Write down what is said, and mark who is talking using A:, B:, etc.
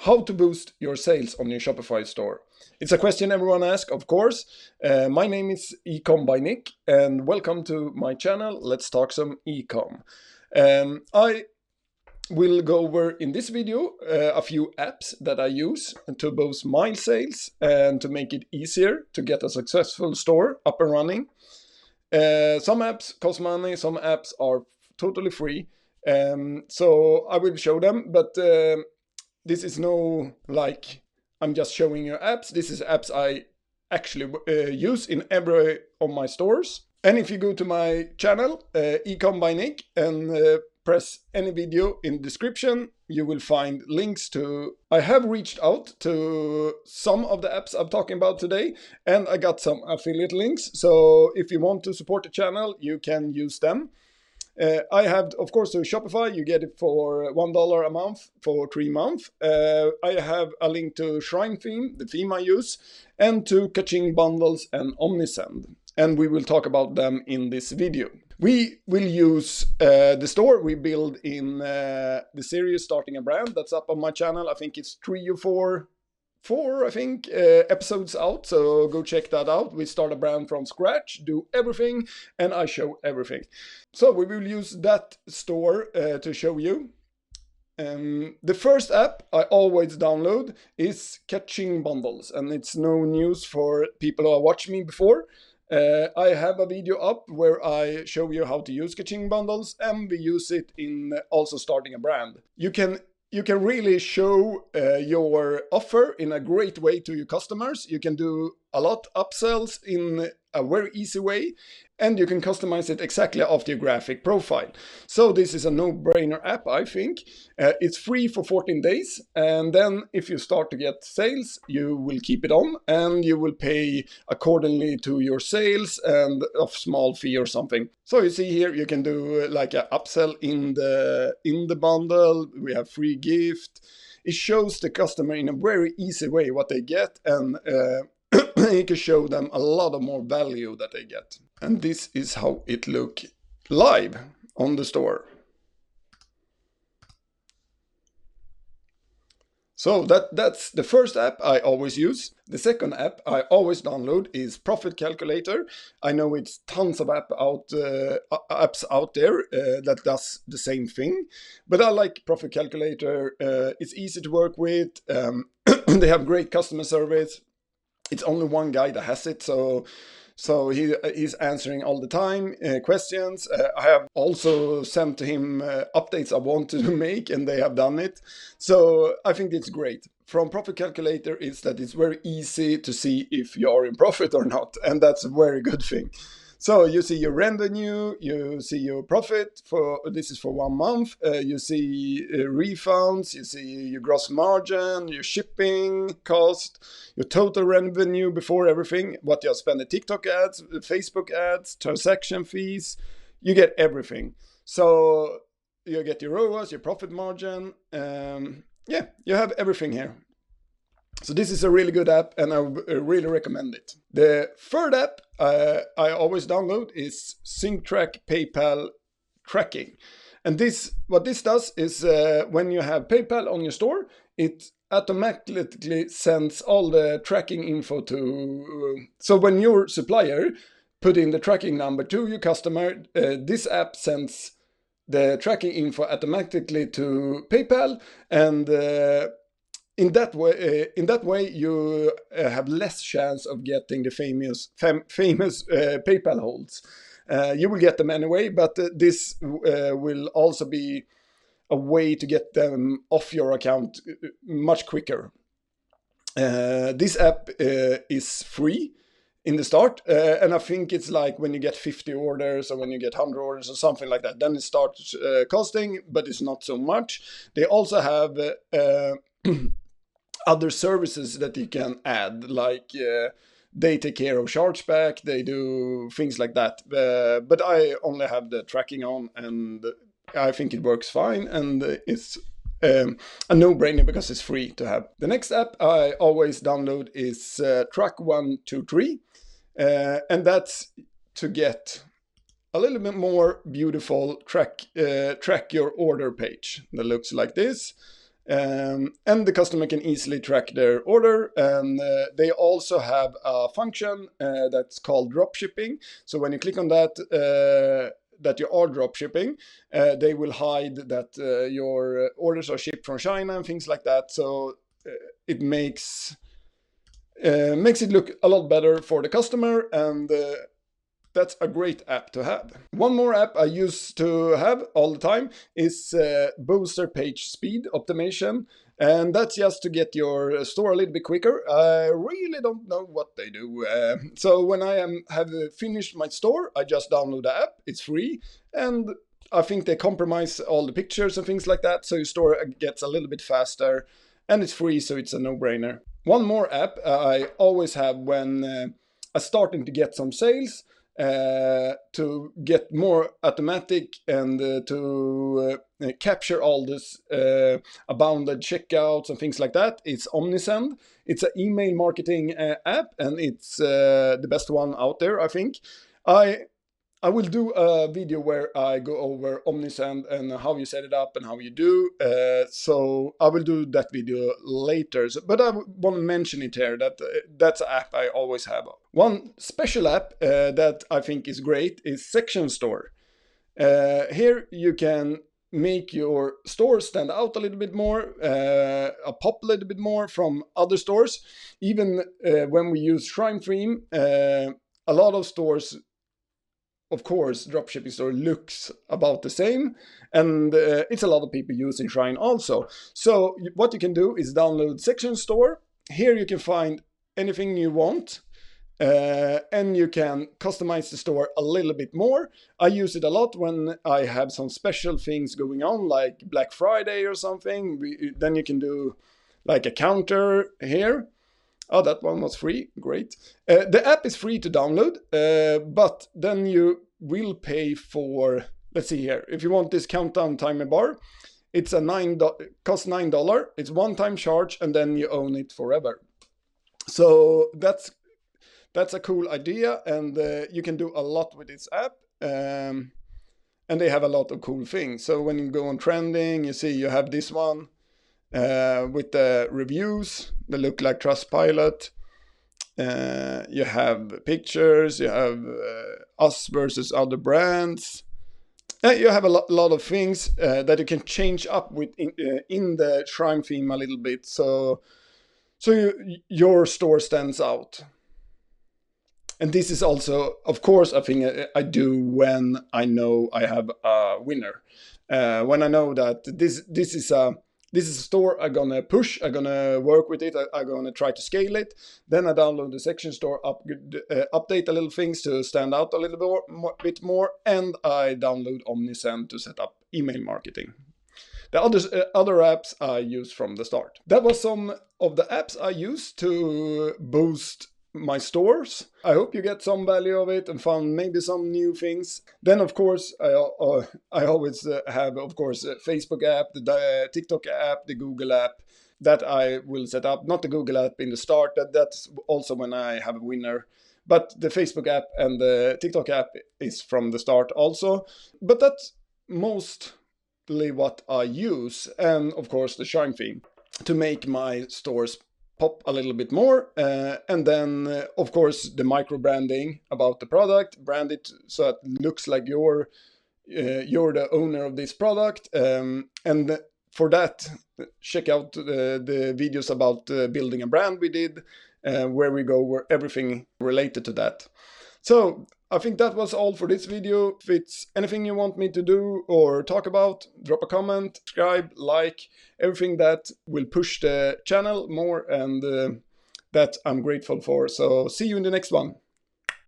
A: how to boost your sales on your Shopify store. It's a question everyone asks, of course. My name is Ecom by Nick, and welcome to my channel. Let's talk some ecom. I will go over in this video a few apps that I use to boost my sales and to make it easier to get a successful store up and running. Some apps cost money, some apps are totally free. So I will show them, but this is no like I'm just showing you apps. This is apps I actually use in every of my stores. And if you go to my channel, Ecom by Nick, and press any video in the description, you will find links to. I have reached out to some of the apps I'm talking about today, and I got some affiliate links. So if you want to support the channel, you can use them. I have, of course, to Shopify. You get it for $1 a month for 3 months. I have a link to Shrine Theme, the theme I use, and to Kaching Bundles and Omnisend. And we will talk about them in this video. We will use the store we build in the series Starting a Brand. That's up on my channel. I think it's 3 or 4 episodes out, so go check that out. We start a brand from scratch, do everything, and I show everything. So we will use that store to show you. The first app I always download is Kaching Bundles, and it's no news for people who have watched me before. I have a video up where I show you how to use Kaching Bundles, and we use it in also Starting a Brand. You can really show your offer in a great way to your customers. You can do a lot upsells in a very easy way, and you can customize it exactly after your graphic profile. So this is a no-brainer app, I think. It's free for 14 days, and then if you start to get sales, you will keep it on, and you will pay accordingly to your sales and a small fee or something. So you see here, you can do like an upsell in the bundle. We have free gift. It shows the customer in a very easy way what they get, and you can show them a lot of more value that they get. And this is how it look live on the store. So that's the first app I always use. The second app I always download is Profit Calculator. I know it's tons of apps out there that does the same thing, but I like Profit Calculator. It's easy to work with. They have great customer service. It's only one guy that has it, so he's answering all the time questions. I have also sent to him updates I want to make, and they have done it. So I think it's great. From Profit Calculator is that it's very easy to see if you are in profit or not, and that's a very good thing. So you see your revenue, you see your profit this is for 1 month. You see refunds, you see your gross margin, your shipping cost, your total revenue before everything, what you spend the TikTok ads, Facebook ads, transaction fees. You get everything. So you get your ROAS, your profit margin. Yeah, you have everything here. So this is a really good app, and I really recommend it. The third app I always download is SyncTrack PayPal Tracking. And what this does is when you have PayPal on your store, it automatically sends all the tracking info to. So when your supplier put in the tracking number to your customer, this app sends the tracking info automatically to PayPal, and in that way, you have less chance of getting the famous PayPal holds. You will get them anyway, but this will also be a way to get them off your account much quicker. This app is free in the start, and I think it's like when you get 50 orders or when you get 100 orders or something like that, then it starts costing, but it's not so much. They also have other services that you can add, like they take care of chargeback, they do things like that. But I only have the tracking on, and I think it works fine, and it's a no-brainer because it's free to have. The next app I always download is Track123, and that's to get a little bit more beautiful track your order page that looks like this. And the customer can easily track their order. And they also have a function that's called drop shipping. So when you click on that you are drop shipping, they will hide that your orders are shipped from China and things like that. So it makes it look a lot better for the customer, and that's a great app to have. One more app I used to have all the time is Booster Page Speed Optimization. And that's just to get your store a little bit quicker. I really don't know what they do. So when I have finished my store, I just download the app. It's free. And I think they compromise all the pictures and things like that. So your store gets a little bit faster. And it's free, so it's a no-brainer. One more app I always have when I'm starting to get some sales, to get more automatic and to capture all this abounded checkouts and things like that. It's Omnisend. It's an email marketing app, and it's the best one out there, I think. I will do a video where I go over Omnisend and how you set it up and how you do. So I will do that video later. But I want to mention it here, that that's an app I always have. One special app that I think is great is Section Store. Here you can make your store stand out a little bit more, pop a little bit more from other stores. Even when we use Shrine Theme, a lot of stores, of course, dropshipping store looks about the same, and it's a lot of people using Shrine also. So what you can do is download Section Store. Here you can find anything you want, and you can customize the store a little bit more. I use it a lot when I have some special things going on, like Black Friday or something. Then you can do like a counter here. Oh, that one was free. Great. The app is free to download, but then you will pay for, let's see here, if you want this countdown timer bar, it's costs $9. It's one-time charge, and then you own it forever. So that's a cool idea, and you can do a lot with this app. And they have a lot of cool things. So when you go on trending, you see you have this one. With the reviews that look like Trustpilot. You have pictures, you have us versus other brands. You have a lot of things that you can change up with in the Shrine theme a little bit, so your store stands out. And this is also, of course, a thing I do when I know I have a winner. When I know that this is a store I'm gonna push, I'm gonna work with it, I'm gonna try to scale it. Then I download the Section Store, update a little things to stand out a little bit more, and I download Omnisend to set up email marketing. The other apps I use from the start. That was some of the apps I use to boost my stores. I hope you get some value of it and found maybe some new things. Then, of course, I always have, of course, a Facebook app, the TikTok app, the Google app that I will set up. Not the Google app in the start. That's also when I have a winner. But the Facebook app and the TikTok app is from the start also. But that's mostly what I use. And, of course, the Shine theme to make my stores pop a little bit more, and then of course the micro branding about the product, brand it so it looks like you're the owner of this product, and for that check out the videos about building a brand we did, where we go over everything related to that. So I think that was all for this video. If it's anything you want me to do or talk about, drop a comment, subscribe, like, everything that will push the channel more, and that I'm grateful for. So see you in the next one.